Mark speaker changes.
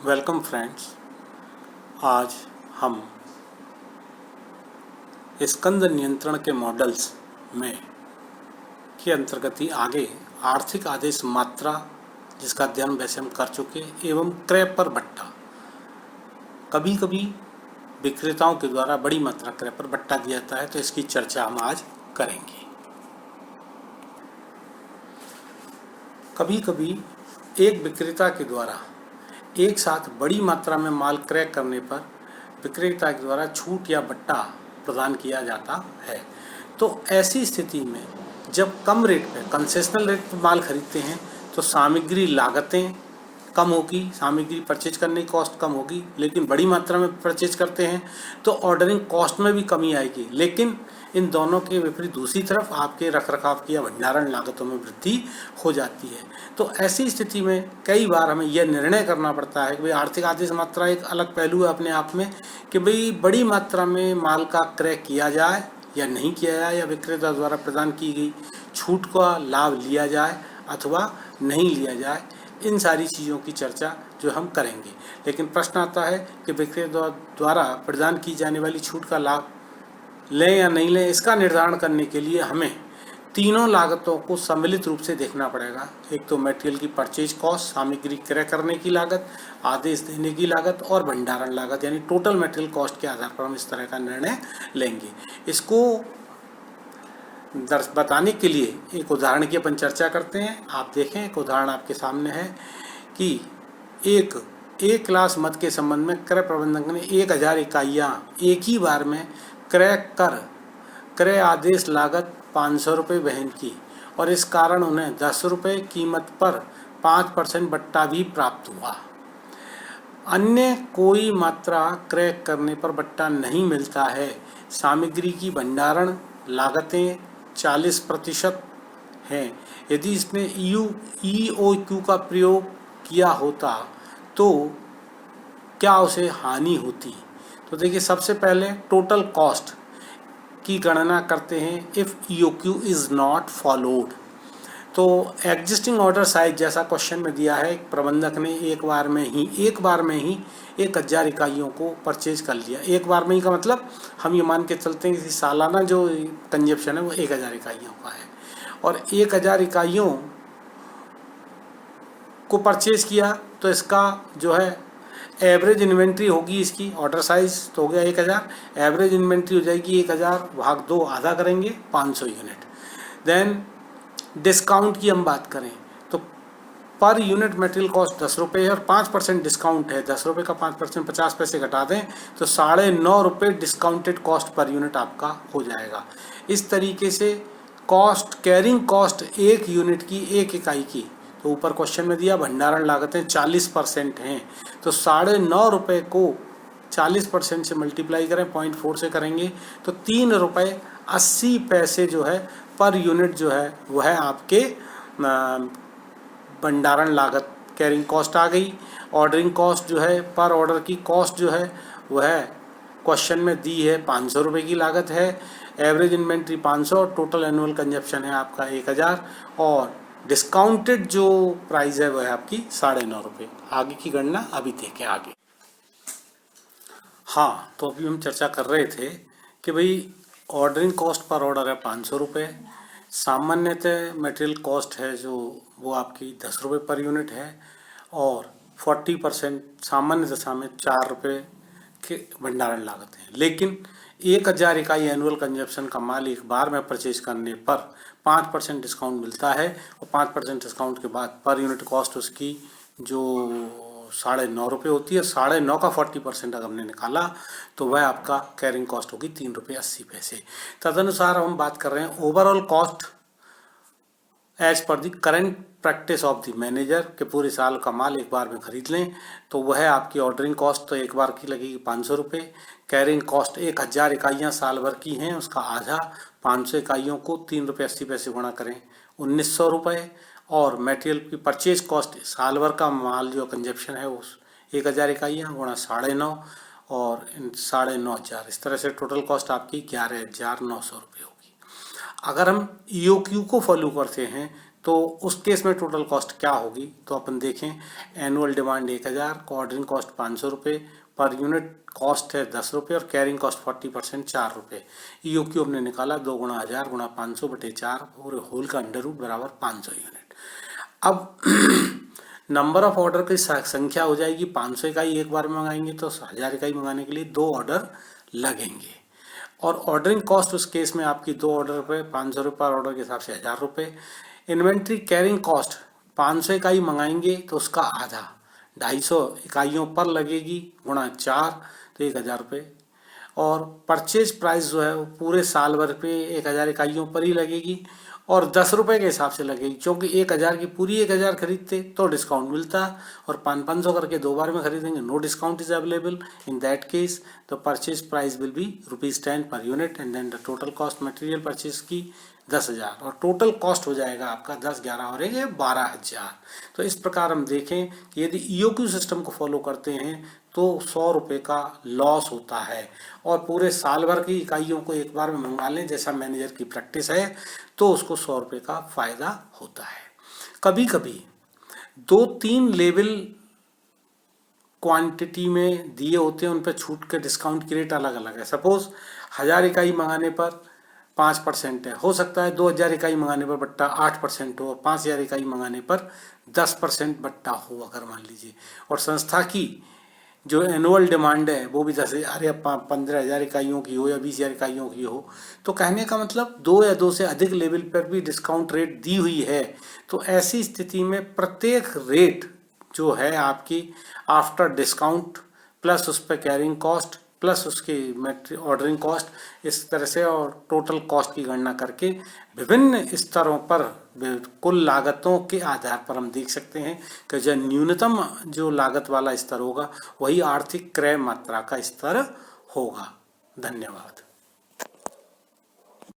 Speaker 1: Welcome friends. आज हम स्कंद नियंत्रण के मॉडल्स में के अंतर्गत ही आगे आर्थिक आदेश मात्रा, जिसका अध्ययन वैसे हम कर चुके, एवं क्रय पर बट्टा। कभी कभी विक्रेताओं के द्वारा बड़ी मात्रा क्रय पर बट्टा दिया जाता है, तो इसकी चर्चा हम आज करेंगे। कभी कभी एक विक्रेता के द्वारा एक साथ बड़ी मात्रा में माल क्रय करने पर विक्रेता के द्वारा छूट या बट्टा प्रदान किया जाता है। तो ऐसी स्थिति में जब कम रेट पे, कंसेशनल रेट पर माल खरीदते हैं, तो सामग्री लागतें कम होगी, सामग्री परचेज करने की कॉस्ट कम होगी। लेकिन बड़ी मात्रा में परचेज करते हैं तो ऑर्डरिंग कॉस्ट में भी कमी आएगी। लेकिन इन दोनों के विपरीत दूसरी तरफ आपके रखरखाव की या भंडारण लागतों में वृद्धि हो जाती है। तो ऐसी स्थिति में कई बार हमें यह निर्णय करना पड़ता है कि भाई आर्थिक आदेश मात्रा एक अलग पहलू है अपने आप में, कि भाई बड़ी मात्रा में माल का क्रय किया जाए या नहीं किया जाए, या विक्रेता द्वारा प्रदान की गई छूट का लाभ लिया जाए अथवा नहीं लिया जाए। इन सारी चीज़ों की चर्चा जो हम करेंगे। लेकिन प्रश्न आता है कि विक्रेता द्वारा प्रदान की जाने वाली छूट का लाभ लें या नहीं लें, इसका निर्धारण करने के लिए हमें तीनों लागतों को सम्मिलित रूप से देखना पड़ेगा। एक तो मटेरियल की परचेज कॉस्ट, सामग्री क्रय करने की लागत, आदेश देने की लागत और भंडारण लागत, यानी टोटल मटेरियल कॉस्ट के आधार पर हम इस तरह का निर्णय लेंगे। इसको बताने के लिए एक उदाहरण की अपन चर्चा करते हैं। आप देखें, एक उदाहरण आपके सामने है कि एक ग्लास मद के संबंध में क्रय प्रबंधक ने 1000 इकाइयाँ एक ही बार में क्रय कर क्रय आदेश लागत 500 रुपये वहन की, और इस कारण उन्हें 10 रुपये कीमत पर 5% बट्टा भी प्राप्त हुआ। अन्य कोई मात्रा क्रय करने पर बट्टा नहीं मिलता है। सामग्री की भंडारण लागतें 40% हैं। यदि इसने EOQ का प्रयोग किया होता तो क्या उसे हानि होती? तो देखिए, सबसे पहले टोटल कॉस्ट की गणना करते हैं if EOQ is not followed. तो एग्जिस्टिंग ऑर्डर साइज जैसा क्वेश्चन में दिया है, प्रबंधक ने एक बार में ही 1000 इकाइयों को परचेज कर लिया। एक बार में ही का मतलब हम ये मान के चलते हैं कि सालाना जो कंजप्शन है वो 1000 इकाइयों का है, और 1000 इकाइयों को परचेज किया। तो इसका जो है एवरेज इन्वेंट्री होगी, इसकी ऑर्डर साइज तो हो गया 1000, एवरेज इन्वेंट्री हो जाएगी 1000 भाग 2, आधा करेंगे 500 यूनिट। देन डिस्काउंट की हम बात करें तो पर यूनिट मटेरियल कॉस्ट 10 रुपये है और 5% डिस्काउंट है। 10 रुपये का 5% 50 पैसे घटा दें तो 9.5 रुपये डिस्काउंटेड कॉस्ट पर यूनिट आपका हो जाएगा। इस तरीके से कॉस्ट, कैरिंग कॉस्ट एक यूनिट की, एक इकाई की, तो ऊपर क्वेश्चन में दिया भंडारण लागतें 40% हैं, तो 9.5 रुपये को 40% से मल्टीप्लाई करें, 0.4 से करेंगे तो 3 रुपये 80 पैसे जो है पर यूनिट जो है वह है आपके भंडारण लागत, कैरिंग कॉस्ट आ गई। ऑर्डरिंग कॉस्ट जो है, पर ऑर्डर की कॉस्ट जो है वह क्वेश्चन में दी है 500 रुपये की लागत है। एवरेज इन्वेंट्री 500 और टोटल एनुअल कंजप्शन है आपका 1000, और डिस्काउंटेड जो प्राइस है वह है आपकी 9.5 रुपये। आगे की गणना अभी देखें आगे। हाँ, तो अभी हम चर्चा कर रहे थे कि भाई ऑर्डरिंग कॉस्ट पर ऑर्डर है 500 रुपये, सामान्यतः मटेरियल कॉस्ट है जो वो आपकी 10 रुपये पर यूनिट है, और 40% सामान्य दशा में 4 रुपये के भंडारण लागत है। लेकिन 1000 इकाई एनुअल कंजप्शन का माल एक बार में परचेज करने पर 5% डिस्काउंट मिलता है, और 5% डिस्काउंट के बाद पर यूनिट कॉस्ट उसकी जो 9.5 रुपये होती है, 9.5 का 40% अगर हमने निकाला तो वह आपका कैरिंग कॉस्ट होगी 3 रुपये 80 पैसे। तदनुसार हम बात कर रहे हैं overall cost as per the current practice of the manager, के पूरे साल का माल एक बार में खरीद लें तो वह आपकी ऑर्डरिंग कॉस्ट तो एक बार की लगेगी 500 रुपये, कैरिंग कॉस्ट 1000 इकाइयाँ साल भर की हैं, उसका आधा 500 इकाइयों को 3 रुपये 80 पैसे गुणा करें 1900 रुपये, और मटेरियल की परचेज कॉस्ट साल भर का माल जो कंजप्शन है उस 1000 इकाइयाँ गुणा 9.5 और 9.5 इस तरह से टोटल कॉस्ट आपकी 11,900 रुपये होगी। अगर हम EOQ को फॉलो करते हैं तो उस केस में टोटल कॉस्ट क्या होगी, तो अपन देखें एनुअल डिमांड 1000, ऑर्डरिंग कॉस्ट 500 रुपये, पर यूनिट कॉस्ट है 10 रुपये और कैरिंग कॉस्ट 40% 4 रुपये। EOQ हमने निकाला 2 गुणा 1000 गुणा 500 बटे 4 और होल का अंडर रूट बराबर 500 यूनिट। अब नंबर ऑफ ऑर्डर की संख्या हो जाएगी 500 इकाई एक बार मंगाएंगे तो 1000 इकाई मंगाने के लिए 2 ऑर्डर लगेंगे। और ऑर्डरिंग कॉस्ट उस केस में आपकी 2 ऑर्डर पे 500 रुपये पर ऑर्डर के हिसाब से 1000 रुपये। इन्वेंट्री कैरिंग कॉस्ट 500 इकाई मंगाएंगे तो उसका आधा 250 इकाइयों पर लगेगी गुणा 4 तो 1000 रुपये। और परचेज प्राइस जो है वो पूरे साल भर पे 1000 इकाइयों पर ही लगेगी और 10 रुपये के हिसाब से लगेगी, क्योंकि 1000 की पूरी 1000 खरीदते तो डिस्काउंट मिलता और 500 करके 2 बार में खरीदेंगे no discount is available. In that case the purchase price will be ₹10 per unit and then the total cost material purchase की 10,000 और टोटल कॉस्ट हो जाएगा आपका 10, 11 और 12,000। तो इस प्रकार हम देखें कि यदि EOQ सिस्टम को फॉलो करते हैं तो 100 रुपये का लॉस होता है और पूरे साल भर की इकाइयों को एक बार में मंगा लें जैसा मैनेजर की प्रैक्टिस है तो उसको 100 रुपये का फायदा होता है। कभी कभी 2-3 लेवल क्वांटिटी में दिए होते हैं, उन पर छूट के डिस्काउंट की रेट अलग अलग है। सपोज 1000 इकाई मंगाने पर 5% है, हो सकता है 2000 इकाई मंगाने पर बट्टा 8% हो, 5000 इकाई मंगाने पर 10% बट्टा हो अगर मान लीजिए। और संस्था की जो एनुअल डिमांड है वो भी 10,000 या 15,000 इकाइयों की हो या 20,000 इकाइयों की हो, तो कहने का मतलब 2 या 2 से अधिक लेवल पर भी डिस्काउंट रेट दी हुई है। तो ऐसी स्थिति में प्रत्येक रेट जो है आपकी आफ्टर डिस्काउंट प्लस उस पर कैरिंग कॉस्ट प्लस उसकी ऑर्डरिंग कॉस्ट, इस तरह से और टोटल कॉस्ट की गणना करके विभिन्न स्तरों पर कुल लागतों के आधार पर हम देख सकते हैं कि जो न्यूनतम जो लागत वाला स्तर होगा वही आर्थिक क्रय मात्रा का स्तर होगा। धन्यवाद।